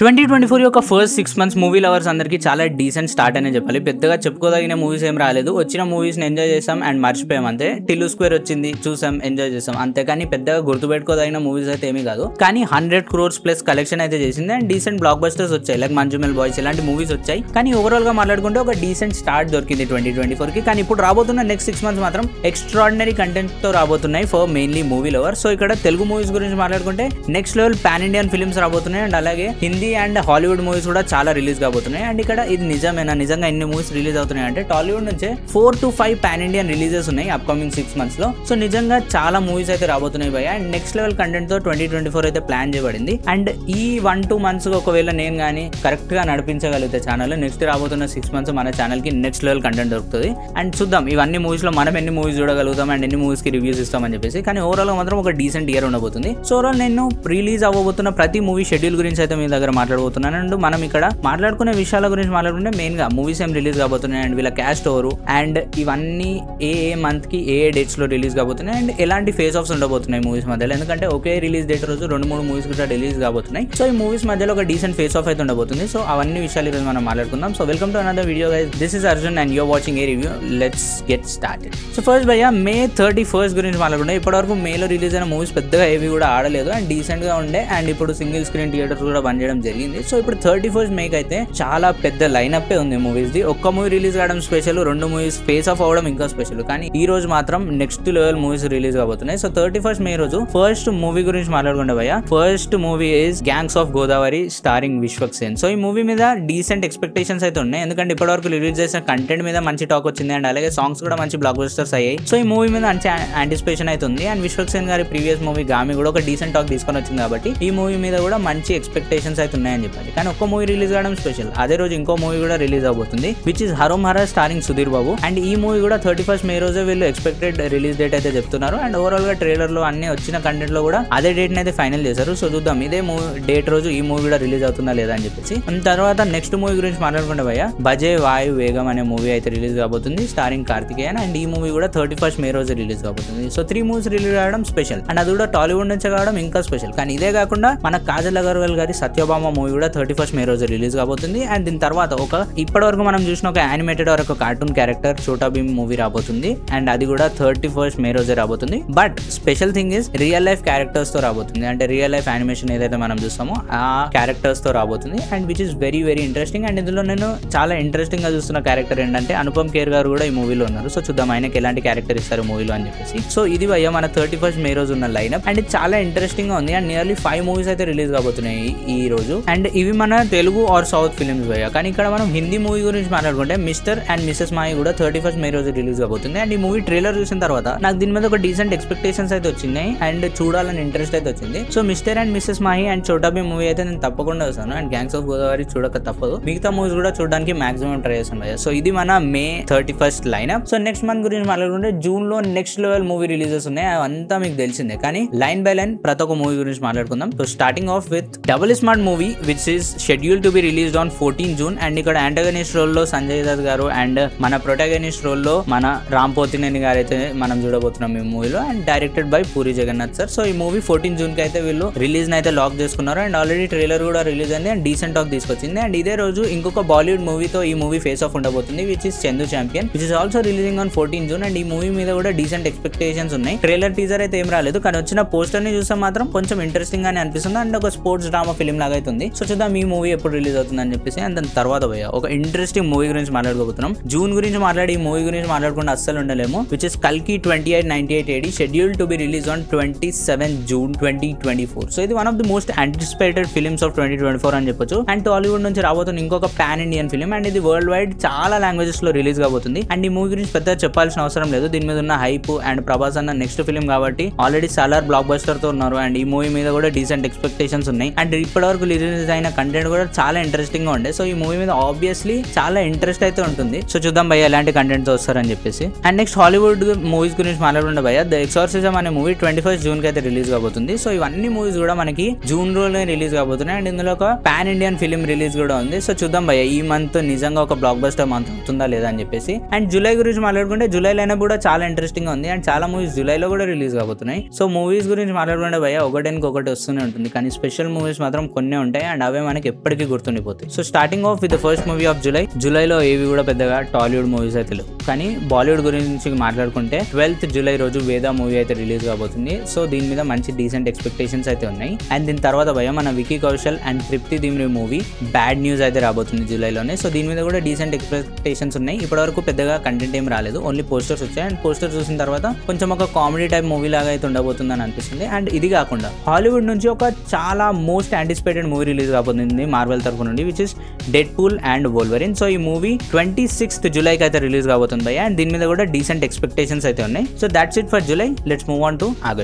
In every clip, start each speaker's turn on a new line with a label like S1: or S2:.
S1: 2024 యొక్క first 6 months movie lovers అందరికీ చాలా డీసెంట్ స్టార్ట్ అనే చెప్పాలి. పెద్దగా చెప్పుకోదగిన మూవీస్ ఏం రాలేదు. వచ్చిన మూవీస్ని ఎంజాయ్ చేసాం అండ్ మర్చిపోయాం అంతే. టిల్లు స్క్వేర్ వచ్చింది, చూసాం, ఎంజాయ్ చేసాం అంతే. కానీ పెద్దగా గుర్తుపెట్టుకోదగిన మూవీస్ అయితే ఏమీ కాదు. కానీ 100 crores ప్లస్ కలెక్షన్ అయితే చేసింది అండ్ డీసెంట్ బ్లాక్ బస్టర్స్ వచ్చాయి, లైక్ మంజుమెల్ బాయ్స్ ఇలాంటి మూవీస్ వచ్చాయి. కానీ ఓవరాల్ గా మాట్లాడుకుంటే ఒక డీసెంట్ స్టార్ట్ దొరికింది 2024 కి. కానీ ఇప్పుడు రాబోతున్న నెక్స్ట్ 6 months మాత్రం ఎక్స్ట్రాడినరీ కంటెంట్ తో రాబోతున్నాయి for mainly movie lover. So ఇక్కడ తెలుగు మూవీస్ గురించి మాట్లాడుకుంటే next level pan Indian films రాబోతున్నాయి అండ్ అలాగే హిందీ అండ్ హాలీవుడ్ మూవీస్ కూడా చాలా రిలీజ్ కాబోతున్నాయి. అండ్ ఇక్కడ ఇది నిజమేనా, నిజంగా ఎన్ని మూవీస్ రిలీజ్ అవుతున్నాయి అంటే టాలీవుడ్ నుంచే 4 to 5 పాన్ ఇండియన్ రిలీజెస్ ఉన్నాయి అప్కమింగ్ 6 months లో. సో నిజంగా చాలా మూవీస్ అయితే రాబోతున్నాయి భయ్య. అండ్ నెక్స్ట్ లెవెల్ కంటెంట్ తో 2024 అయితే ప్లాన్ చేయబడింది. అండ్ ఈ 1-2 months ఒకవేళ నేను కానీ కరెక్ట్ గా నడిపించగలిగితే ఛానల్, నెక్స్ట్ రాబోతున్న 6 months మన ఛానల్ కి నెక్స్ట్ లెవెల్ కంటెంట్ దొరుకుతుంది. అండ్ చూద్దాం ఇవన్నీ మూవీస్ లో మనం ఎన్ని మూవీస్ చూడగలుగుతాం అండ్ ఎన్ని మూవీస్ కి రివ్యూస్ ఇస్తామని చెప్పేసి. కానీ ఓవరాల్ గా మాత్రం ఒక డీసెంట్ ఇయర్ ఉండబోతుంది. సో ఓవరాల్ నేను రిలీజ్ అవ్వబోతున్న ప్రతి మూవీ షెడ్యూల్ గురించి అయితే మీ దగ్గర మాట్లాడబోతున్నాను. అండ్ మనం ఇక్కడ మాట్లాడుకునే విషయాల గురించి మాట్లాడుకుంటే మెయిన్ గా మూవీస్ ఏం రిలీజ్ కాబోతున్నాయి అండ్ వీళ్ళ క్యాస్ట్ ఎవరు అండ్ ఇవన్నీ ఏ మంత్ కి ఏ డేట్స్ లో రిలీజ్ కాబోతున్నాయి అండ్ ఎలాంటి ఫేస్ ఆఫ్స్ ఉండబోతున్నాయి మూవీస్ మధ్యలో. ఎందుకంటే ఒకే రిలీజ్ డేట్ రోజు 2-3 మూవీస్ కూడా రిలీజ్ కాబోతున్నాయి. సో ఈ మూవీస్ మధ్యలో ఒక డీసెంట్ ఫేస్ ఆఫ్ అయితే ఉండబోతుంది. సో అవన్నీ విషయాలు ఈరోజు మనం మాట్లాడుకుందాం. So welcome to another video guys, this is Arjun and you're watching a review. Let's get started. So first భయ్య May 31st గురించి మాట్లాడుకుంటే ఇప్పటివరకు మేలో రిలీజ్ అయిన మూవీస్ పెద్దగా ఏవి కూడా ఆడలేదు అండ్ డీసెంట్ గా ఉండే. అండ్ ఇప్పుడు సింగిల్ స్క్రీన్ థియేటర్స్ కూడా బంద్ చేయడం జరిగింది. సో ఇప్పుడు 31st May అయితే చాలా పెద్ద లైనప్ ఉంది మూవీస్ ది. ఒక్క మూవీ రిలీజ్ కావడం స్పెషల్, 2 మూవీస్ ఫేస్ ఆఫ్ అవడం ఇంకా స్పెషల్. కానీ ఈ రోజు మాత్రం నెక్స్ట్ లెవెల్ మూవీస్ రిలీజ్ కాబోతున్నాయి. సో 31st May రోజు ఫస్ట్ మూవీ గురించి మాట్లాడుకుంటే భయ్య, first movie is gangs of Godavari starring Vishwaksen. So ఈ మూవీ మీద డీసెంట్ ఎక్స్పెక్టేషన్స్ అయితే ఉన్నాయి. ఎందుకంటే ఇప్పటివరకు రిలీజ్ చేసిన కంటెంట్ మీద మంచి టాక్ వచ్చింది అండ్ అలాగే సాంగ్స్ కూడా మంచి బ్లాక్ బస్టర్స్ అయ్యాయి. సో ఈ మూవీ మీద మంచి యాంటిసిపేషన్ అయితే ఉంది. అండ్ విశ్వక్సేన్ గారి ప్రీవియస్ మూవీ గామి కూడా ఒక డీసెంట్ టాక్ తీసుకొని వచ్చింది కాబట్టి ఈ మూవీ మీద కూడా మంచి ఎక్స్పెక్టేషన్స్ అయితే ఉన్నాయని చెప్పాలి. కానీ ఒక్క మూవీ రిలీజ్ కావడం స్పెషల్. అదే రోజు ఇంకో మూవీ కూడా రిలీజ్ అవబోతుంది which is Harom Hara starring Sudheer Babu. And ఈ మూవీ కూడా 31st May రోజే వీళ్ళు ఎక్స్పెక్టెడ్ రిలీజ్ డేట్ అయితే చెప్తున్నారు. అండ్ ఓవరాల్ గా ట్రైలర్ లో అన్ని వచ్చిన కంటెంట్ లో కూడా అదే డేట్ అయితే ఫైనల్ చేశారు. సో చూద్దాం ఇదే డేట్ రోజు ఈ మూవీ కూడా రిలీజ్ అవుతుందా లేదా అని చెప్పేసి. తర్వాత నెక్స్ట్ మూవీ గురించి మాట్లాడుకుంటే భయ్య, బజే వాయు వేగం అనే మూవీ అయితే రిలీజ్ కాబోతుంది స్టారింగ్ కార్తికేయన్. అండ్ ఈ మూవీ కూడా 31st May రోజు రిలీజ్ కాబోతుంది. సో 3 మూవీస్ రిలీజ్ కావడం స్పెషల్ అండ్ అది కూడా టాలీవుడ్ నుంచి కావడం ఇంకా స్పెషల్. కానీ ఇదే కాకుండా మన కాజల్ అగర్వాల్ గారి సత్యభామ మూవీ కూడా 31st May రోజు రిలీజ్ కాబోతుంది. అండ్ దీని తర్వాత ఒక ఇప్పటివరకు మనం చూసిన ఒక యానిమేటెడ్ ఒక cartoon character Chhota Bheem movie రాబోతుంది. అండ్ అది కూడా 31st May రోజే రాబోతుంది. But special thing is real life characters తో రాబోతుంది. అంటే రియల్ లైఫ్ యానిమేషన్ ఏదైతే మనం చూస్తామో ఆ క్యారెక్టర్స్ తో రాబోతుంది. And which is very very interesting. And ఇందులో నేను చాలా ఇంట్రెస్టింగ్ గా చూస్తున్న క్యారెక్టర్ ఏంటంటే అనుపమ్ ఖేర్ గారు కూడా ఈ మూవీలో ఉన్నారు. సో చూద్దాం ఆయనకి ఎలాంటి క్యారెక్టర్ ఇస్తారు మూవీలో అని చెప్పేసి. సో ఇది భయ్య మన 31st May రోజు ఉన్న లైనప్. అండ్ ఇది చాలా ఇంట్రెస్టింగ్ గా ఉంది. అండ్ నియర్లీ 5 మూవీస్ అయితే రిలీజ్ కాబోతున్నాయి ఈ రోజు. అండ్ ఇవి మన తెలుగు ఆర్ సౌత్ ఫిలిమ్స్ భయ్య. కానీ ఇక్కడ మనం హిందీ మూవీ గురించి మాట్లాడుకుంటే మిస్టర్ అండ్ మిసెస్ మాయి కూడా 31st May రోజు రిలీజ్ కాబోతుంది. అండ్ ఈ మూవీ ట్రైలర్ చూసిన తర్వాత నాకు దీని మీద ఒక డీసెంట్ ఎక్స్పెక్టేషన్స్ అయితే వచ్చినాయి అండ్ చూడాలని ఇంట్రెస్ట్ అయితే వచ్చింది. సో మిస్టర్ అండ్ మిసెస్ మాయి అండ్ చోటా భీమ్ మూవీ అయితే నేను తప్పకుండా వస్తాను. అండ్ గ్యాంగ్స్ ఆఫ్ గోదావరి చూడక తప్పదు. మిగతా మూవీస్ కూడా చూడడానికి మాక్సిమం ట్రై చేస్తాను భయ్య. సో ఇది మన May 31st lineup. So next month గురించి మాట్లాడుకుంటే జూన్ లో నెక్స్ట్ లెవెల్ మూవీ రిలీజెస్ ఉన్నాయి. అవంతా మీకు తెలిసిందే. కానీ లైన్ బై లైన్ ప్రతి ఒక్క మూవీ గురించి మాట్లాడుకుందాం. So starting off with double smart movie which is schedule to be released on 14 June. And ఇక్కడ యాంటగనిస్ట్ రోల్ లో సంజయ్ దత్ గారు అండ్ మన ప్రొటాగనిస్ట్ రోల్ లో మన రామ్ పోతినేని గారు అయితే మనం చూడబోతున్నాం ఈ మూవీలో. And directed by Puri Jagannadh sir. So ఈ మూవీ 14 June కి అయితే వీళ్ళు రిలీజ్ అయితే లాక్ చేసుకున్నారు. అండ్ ఆల్రెడీ ట్రైలర్ కూడా రిలీజ్ అయింది అండ్ డీసెంట్ టాక్ తీసుకొచ్చింది. అండ్ ఇదే రోజు ఇంకొక బాలీవుడ్ మూవీతో ఈ మూవీ ఫేస్ ఆఫ్ ఉండబోతుంది which is Chandu Champion which is also releasing on 14 June. And ఈ మూవీ మీద కూడా డీసెంట్ ఎక్స్పెక్టేషన్స్ ఉన్నాయి. ట్రైలర్ టీజర్ అయితే ఏం రాలేదు కానీ వచ్చిన పోస్టర్ ని చూస్తే మాత్రం కొంచెం ఇంట్రెస్టింగ్ గానే అనిపిస్తుంది. అండ్ ఒక స్పోర్ట్స్ డ్రామా ఫిల్మ్ లాగా అయితే ఉంది. సో చూద్దాం ఈ మూవీ ఎప్పుడు రిలీజ్ అవుతుంది అని చెప్పేసి. అండ్ దాని తర్వాత ఒక ఇంట్రెస్టింగ్ మూవీ గురించి మాట్లాడుకోబోతున్నాం. జూన్ గురించి మాట్లాడి ఈ మూవీ గురించి మాట్లాడకుండా అస్సలు ఉండలేము విచ్ ఇస్ కల్కి 2898 AD schedule to be release on 27 June 2024. So ఇది one of the most anticipated films of 2024 అని చెప్పొచ్చు. అండ్ టాలీవుడ్ నుంచి రాబోతున్న ఇంకొక పాన్ ఇండియన్ ఫిల్మ్. అండ్ ఇది వరల్డ్ వైడ్ చాలా లాంగ్వేజెస్ లో రిలీజ్ కాబోతుంది. అండ్ ఈ మూవీ గురించి పెద్దగా చెప్పాల్సిన అవసరం లేదు. దీని మీద ఉన్న హైప్ అండ్ ప్రభాస్ అన్న నెక్స్ట్ ఫిల్మ్ కాబట్టి ఆల్రెడీ సాలార్ బ్లాక్ బస్టర్ తో ఉన్నారు. అండ్ ఈ మూవీ మీద కూడా డీసెంట్ ఎక్స్పెక్టేషన్స్ ఉన్నాయి. అండ్ ఇప్పటివరకు రిలీజ్ అయిన కంటెంట్ కూడా చాలా ఇంట్రెస్టింగ్ గా ఉండే. సో ఈ మూవీ మీద ఆబ్వియస్లీ చాలా ఇంట్రెస్ట్ అయితే ఉంటుంది. సో చూద్దాం భయ్య ఎలాంటి కంటెంట్ తో వస్తారని చెప్పేసి. అండ్ నెక్స్ట్ హాలీవుడ్ మూవీస్ గురించి మాట్లాడుకుంటే భయ్య ద ఎక్సార్సిజం అనే మూవీ 21st June కి అయితే రిలీజ్ కాబోతుంది. సో ఇవన్నీ మూవీస్ కూడా మనకి జూన్ రోజునే రిలీజ్ కాబోతున్నాయి. అండ్ ఇందులో ఒక పాన్ ఇండియన్ ఫిల్మ్ రిలీజ్ కూడా ఉంది. సో చూద్దాం భయ్య ఈ మంత్ నిజంగా ఒక బ్లాక్ బస్టర్ మంత్ అవుతుందా లేదా అని చెప్పేసి. అండ్ జూలై గురించి మాట్లాడుకుంటే జూలై లైనప్ కూడా చాలా ఇంట్రెస్టింగ్ గా ఉంది. అండ్ చాలా మూవీస్ జూలైలో కూడా రిలీజ్ కాబోతున్నాయి. సో మూవీస్ గురించి మాట్లాడుకుంటే భయ్య ఒకటి వస్తూనే ఉంటుంది. కానీ స్పెషల్ మూవీస్ మాత్రం కొన్నే ఉంటాయి అండ్ అవే మనకి ఎప్పటికీ గుర్తుండిపోతాయి. So starting off with the first movie of జూలైలో ఏవి కూడా పెద్దగా టాలీవుడ్ మూవీస్ అయితే లేవు. కానీ బాలీవుడ్ గురించి మాట్లాడుకుంటే 12th జూలై రోజు వేదా మూవీ అయితే రిలీజ్ కాబోతుంది. సో దీని మీద మంచి డీసెంట్ ఎక్స్పెక్టేషన్స్ అయితే ఉన్నాయి. అండ్ దీని తర్వాత భయ మన వికీ కౌశల్ అండ్ తృప్తి దిమ్రి మూవీ బ్యాడ్ న్యూస్ అయితే రాబోతుంది జూలైలోనే. సో దీని మీద కూడా డీసెంట్ ఎక్స్పెక్టేషన్స్ ఉన్నాయి. ఇప్పటివరకు పెద్దగా కంటెంట్ ఏం రాలేదు, ఓన్లీ పోస్టర్స్ వచ్చాయి. అండ్ పోస్టర్ చూసిన తర్వాత కొంచెం ఒక కామెడీ టైప్ మూవీ లాగా అయితే ఉండబోతుంది అని అనిపిస్తుంది. అండ్ ఇది కాకుండా హాలీవుడ్ నుంచి ఒక చాలా మోస్ట్ యాంటిసిపేటెడ్ మూవీ రిలీజ్ కాబోతుంది మార్వెల్ తరఫు నుండి, which is Deadpool and Wolverine. So ఈ మూవీ 26th జూలైకి అయితే రిలీజ్ కాబోతుంది భయ్య. అండ్ దీని మీద కూడా డీసెంట్ ఎక్స్పెక్టేషన్స్ అయితే ఉన్నాయి. So that's it for July. Let's move on to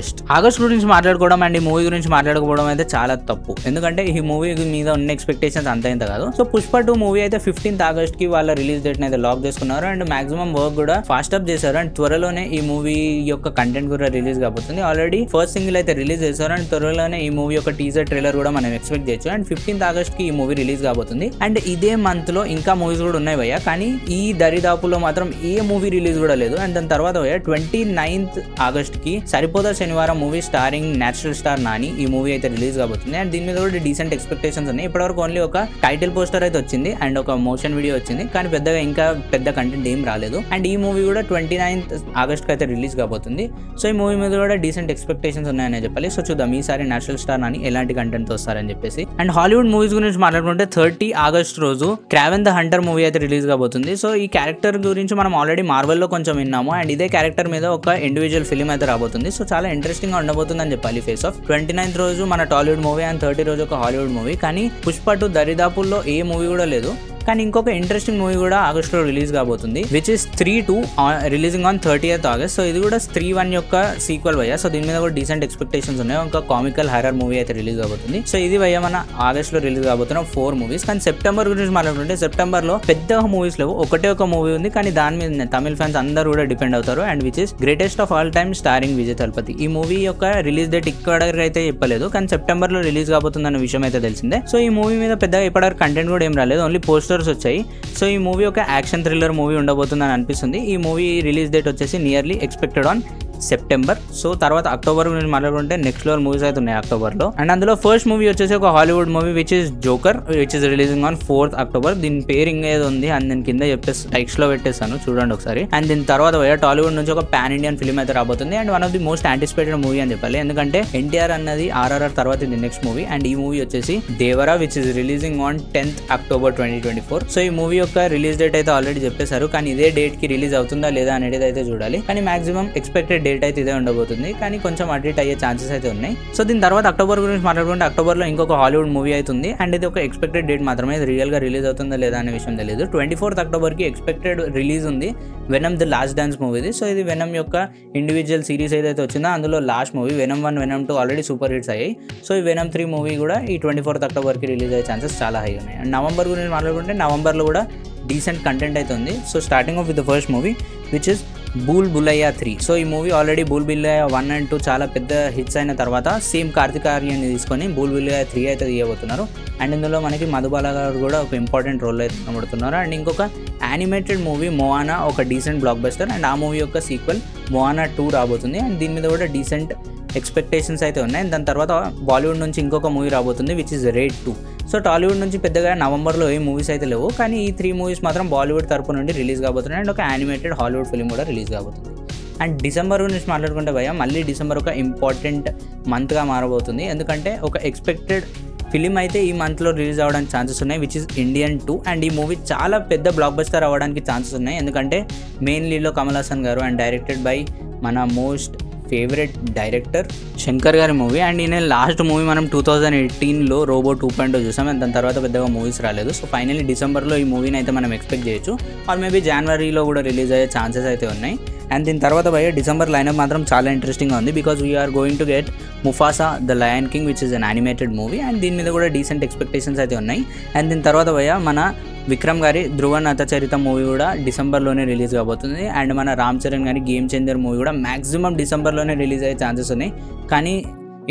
S1: August గురించి మాట్లాడుకోవడం అండ్ ఈ మూవీ గురించి మాట్లాడుకోవడం అయితే చాలా తప్పు. ఎందుకంటే ఈ మూవీ మీద ఉన్న ఎక్స్పెక్టేషన్స్ అంత ఇంత కాదు. సో పుష్ప 2 మూవీ అయితే 15th ఆగస్ట్ కి వాళ్ళ రిలీజ్ డేట్ అయితే లాక్ చేసుకున్నారు. అండ్ మాక్సిమం వర్క్ కూడా ఫాస్ట్ అప్ చేశారు. అండ్ త్వరలోనే ఈ మూవీ యొక్క కంటెంట్ కూడా రిలీజ్ కాబోతుంది. ఆల్రెడీ ఫస్ట్ సింగిల్ అయితే రిలీజ్ చేశారు. అండ్ త్వరలోనే ఈ మూవీ యొక్క టీజర్ ట్రైలర్ కూడా మనం ఎక్స్పెక్ట్ చేయొచ్చు. అండ్ 15th ఆగస్ట్ కి ఈ మూవీ రిలీజ్ కాబోతుంది. అండ్ ఇదే మంత్ లో ఇంకా మూవీస్ కూడా ఉన్నాయి భయ్య, కానీ ఈ దరిదాపులో మాత్రం ఏ మూవీ రిలీజ్ కూడా లేదు. అండ్ దాని తర్వాత భయ్య 29th ఆగస్ట్ కి సరిపోదా శనివారం movie starring natural star Nani ఈ మూవీ అయితే రిలీజ్ కాబోతుంది. అండ్ దీని మీద కూడా డీసెంట్ ఎక్స్పెక్టేషన్స్ ఉన్నాయి. ఇప్పటివరకు ఓన్లీ ఒక టైటిల్ పోస్టర్ అయితే వచ్చింది అండ్ ఒక మోషన్ వీడియో వచ్చింది, కానీ పెద్దగా ఇంకా పెద్ద కంటెంట్ ఏం రాలేదు. అండ్ ఈ మూవీ కూడా 29th ఆగస్ట్ కి అయితే రిలీజ్ కాబోతుంది. సో ఈ మూవీ మీద కూడా డీసెంట్ ఎక్స్పెక్టేషన్స్ ఉన్నాయని చెప్పాలి. సో చూద్దాం ఈసారి నేచురల్ స్టార్ నాని ఎలాంటి కంటెంట్ వస్తారని చెప్పేసి. అండ్ హాలీవుడ్ మూవీస్ గురించి మాట్లాడుకుంటే 30 ఆగస్ట్ రోజు క్రావెన్ ద హంటర్ మూవీ అయితే రిలీజ్ కాబోతుంది. సో ఈ క్యారెక్టర్ గురించి మనం ఆల్రెడీ మార్వెల్ లో కొంచెం విన్నాము. అండ్ ఇదే క్యారెక్టర్ మీద ఒక ఇండివిజువల్ ఫిల్మ్ అయితే రాబోతుంది. సో చాలా ఇంట్రెస్టింగ్ గా ఉండబోతుంది అని చెప్పాలి. ఫేస్ ఆఫ్ 29th రోజు మన టాలీవుడ్ మూవీ అండ్ 30 రోజు ఒక హాలీవుడ్ మూవీ. కానీ పుష్ప 2 దరిదాపుల్లో ఏ మూవీ కూడా లేదు. కానీ ఇంకొక ఇంట్రెస్టింగ్ మూవీ కూడా ఆగస్ట్లో రిలీజ్ కాబోతుంది, which is 3-2 releasing on 30th August. So ఇది కూడా 3-1 యొక్క సీక్వెల్ భయ్య. సో దీని మీద కూడా డీసెంట్ ఎక్స్పెక్టేషన్స్ ఉన్నాయి. ఒక కామికల్ హర్రర్ మూవీ అయితే రిలీజ్ కాబోతుంది. సో ఇది భయ్య మన ఆగస్ట్ లో రిలీజ్ కాబోతున్న 4 మూవీస్. కానీ సెప్టెంబర్ గురించి మాట్లాడుకుంటే సెప్టెంబర్ లో పెద్ద మూవీస్ లేవు, ఒకటే ఒక మూవీ ఉంది. కానీ దాని మీద తమిళ ఫ్యాన్స్ అందరూ కూడా డిపెండ్ అవుతారు. And which is greatest of all time starring Vijay Thalapathy. ఈ మూవీ యొక్క రిలీజ్ డేట్ ఇక్కడ అయితే చెప్పలేదు, కానీ సెప్టెంబర్ లో రిలీజ్ కాబోతుంది అన్న విషయం అయితే తెలిసిందే. సో ఈ మూవీ మీద పెద్దగా ఇప్పటివరకు కంటెంట్ కూడా ఏం రాలేదు, ఓన్లీ పోస్టర్స్ వచ్చాయి. సో ఈ మూవీ ఒక యాక్షన్ థ్రిల్లర్ మూవీ ఉండబోతుందని అనిపిస్తుంది. ఈ మూవీ రిలీజ్ డేట్ వచ్చేసి nearly expected on September. So తర్వాత అక్టోబర్ గురించి మాట్లాడుకుంటే నెక్స్ట్ లెవెల్ మూవీస్ అయితే ఉన్నాయి అక్టోబర్ లో. అండ్ అందులో ఫస్ట్ మూవీ వచ్చేసి ఒక Hollywood movie which is joker, which is releasing on 4th October. దీని పేరు ఇంకేదో ఉంది అండ్ నేను కింద టెక్స్ట్ లో పెట్టేస్తాను, చూడండి ఒకసారి. అండ్ దీని తర్వాత టాలీవుడ్ నుంచి ఒక పాన్ ఇండియన్ ఫిల్మ్ అయితే రాబోతుంది. And one of the most anticipated movie అని చెప్పాలి, ఎందుకంటే ఎన్టీఆర్ అన్నది RRR తర్వాత ఇది నెక్స్ట్ మూవీ. అండ్ ఈ మూవీ వచ్చేసి Devara, which is releasing on 10th October 2024. So ఈ మూవీ యొక్క రిలీజ్ డేట్ అయితే ఆల్రెడీ చెప్పేశారు, కానీ ఇదే డేట్ కి రిలీజ్ అవుతుందా లేదా అనేది అయితే చూడాలి. కానీ మాక్సిమం ఎక్స్పెక్టెడ్ డేట్ అయితే ఇదే ఉండబోతుంది, కానీ కొంచెం అడ్మిట్ అయ్యే ఛాన్సెస్ అయితే ఉన్నాయి. సో దీని తర్వాత అక్టోబర్ గురించి మాట్లాడుకుంటే అక్టోబర్ లో ఇంకొక హాలీవుడ్ మూవీ అవుతుంది. అండ్ ఇది ఒక ఎక్స్పెక్టెడ్ డేట్ మాత్రమే, ఇది రియల్ గా రిలీజ్ అవుతుందా లేదా అనే విషయం తెలియదు. 24th అక్టోబర్ కి ఎక్స్పెక్టెడ్ రిలీజ్ ఉంది వెనమ్ ది లాస్ట్ డాన్స్ మూవీది. సో ఇది వెనమ్ యొక్క ఇండివిజువల్ సిరీస్ ఏదైతే వచ్చిందో అందులో last movie. Venom 1, Venom 2 already super hits అయ్యాయి. సో ఈ వెనమ్ 3 మూవీ కూడా ఈ 24th అక్టోబర్ కి రిలీజ్ అయ్యే ఛాన్సెస్ చాలా హై ఉన్నాయి. అండ్ నవంబర్ గురించి మాట్లాడుకుంటే నవంబర్ లో కూడా డీసెంట్ కంటెంట్ అయితే ఉంది. So starting off with the first movie which is Bhool Bhulaiyaa 3. So ఈ movie already Bhool Bhulaiyaa 1 and 2 చాలా పెద్ద హిట్స్ అయిన తర్వాత సేమ్ కార్తిక్ ఆర్యన్ని తీసుకొని బూల్ బులయ్యా 3 అయితే తీయబోతున్నారు. అండ్ ఇందులో మనకి మధుబాల గారు కూడా ఒక ఇంపార్టెంట్ రోల్ అయితే కనబడుతున్నారు. అండ్ ఇంకొక యానిమేటెడ్ మూవీ మోవానా ఒక డీసెంట్ బ్లాక్ బస్టర్. అండ్ ఆ మూవీ యొక్క సీక్వెల్ మోవానా 2 రాబోతుంది. అండ్ దీని మీద కూడా డీసెంట్ ఎక్స్పెక్టేషన్స్ అయితే ఉన్నాయి. దాని తర్వాత బాలీవుడ్ నుంచి ఇంకొక మూవీ రాబోతుంది which is Raid 2. So Tollywood నుంచి పెద్దగా నవంబర్లో ఏ మూవీస్ అయితే లేవు, కానీ ఈ 3 మూవీస్ మాత్రం బాలీవుడ్ తరపు నుండి రిలీజ్ కాబోతున్నాయి. అండ్ ఒక యానిమేటెడ్ హాలీవుడ్ ఫిల్మ్ కూడా రిలీజ్ కాబోతుంది. అండ్ డిసెంబర్ గురించి మాట్లాడుకుంటే భయ్య మళ్ళీ డిసెంబర్ ఒక ఇంపార్టెంట్ మంత్గా మారబోతుంది, ఎందుకంటే ఒక ఎక్స్పెక్టెడ్ ఫిలిం అయితే ఈ మంత్లో రిలీజ్ అవ్వడానికి ఛాన్సెస్ ఉన్నాయి విచ్ ఇస్ ఇండియన్ 2. అండ్ ఈ మూవీ చాలా పెద్ద బ్లాక్ బస్టర్ అవ్వడానికి ఛాన్సెస్ ఉన్నాయి, ఎందుకంటే మెయిన్ లీడ్లో కమల్ హాసన్ గారు అండ్ డైరెక్టెడ్ బై మన మోస్ట్ ఫేవరెట్ డైరెక్టర్ శంకర్ గారి మూవీ. అండ్ ఈయన లాస్ట్ మూవీ మనం 2018లో రోబో 2.0 చూసాం. అండ్ దాని తర్వాత పెద్దగా మూవీస్ రాలేదు. సో ఫైనల్లీ డిసెంబర్లో ఈ మూవీని అయితే మనం ఎక్స్పెక్ట్ చేయొచ్చు, ఆర్ మేబీ జనవరిలో కూడా రిలీజ్ అయ్యే ఛాన్సెస్ అయితే ఉన్నాయి. అండ్ దీని తర్వాత భయ్య డిసెంబర్ లైనప్ మాత్రం చాలా ఇంట్రెస్టింగ్గా ఉంది, because we're going to get Mufasa the Lion King which is an animated movie. And దీని మీద కూడా డీసెంట్ ఎక్స్పెక్టేషన్స్ అయితే ఉన్నాయి. అండ్ దీని తర్వాత భయ్య మన విక్రమ్ గారి ధ్రువ నతచరిత మూవీ కూడా డిసెంబర్లోనే రిలీజ్ కాబోతుంది. అండ్ మన రామ్ చరణ్ గారి గేమ్ చేంజర్ మూవీ కూడా మ్యాక్సిమం డిసెంబర్లోనే రిలీజ్ అయ్యే ఛాన్సెస్ ఉన్నాయి. కానీ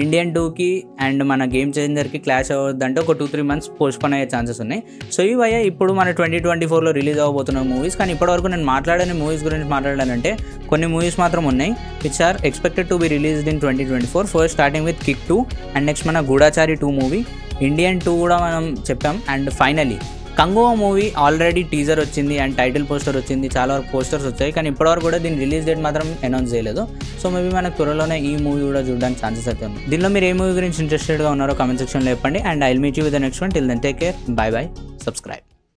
S1: ఇండియన్ 2కి అండ్ మన గేమ్ చేంజర్కి క్లాష్ అవ్వద్దంటే ఒక 2-3 months పోస్ట్పోన్ అయ్యే ఛాన్సెస్ ఉన్నాయి. సో ఇవి అయ్యా ఇప్పుడు మన 2024లో రిలీజ్ అవ్వబోతున్న మూవీస్. కానీ ఇప్పటివరకు నేను మాట్లాడని మూవీస్ గురించి మాట్లాడాలంటే కొన్ని మూవీస్ మాత్రం ఉన్నాయి which are expected to be released in 2024. First starting with Kick 2 and next మన గూఢాచారి 2 మూవీ. ఇండియన్ 2 కూడా మనం చెప్పాం. And finally Kanguva movie already teaser వచ్చింది అండ్ టైటిల్ పోస్టర్ వచ్చింది, చాలా వరకు పోస్టర్స్ వచ్చాయి, కానీ ఇప్పటివరకు కూడా దీని రిలీజ్ డేట్ మాత్రం అనౌన్స్ చేయలేదు. సో మేబీ మనకు త్వరలోనే ఈ మూవీ కూడా చూడడానికి ఛాన్సెస్ అయితే ఉంది. దీనిలో మీరు ఏ మూవీ గురించి ఇంట్రెస్టెడ్గా ఉన్నారో కామెంట్ సెక్షన్లో చెప్పండి. And I will meet you with the next one. Till then take care, bye bye, subscribe.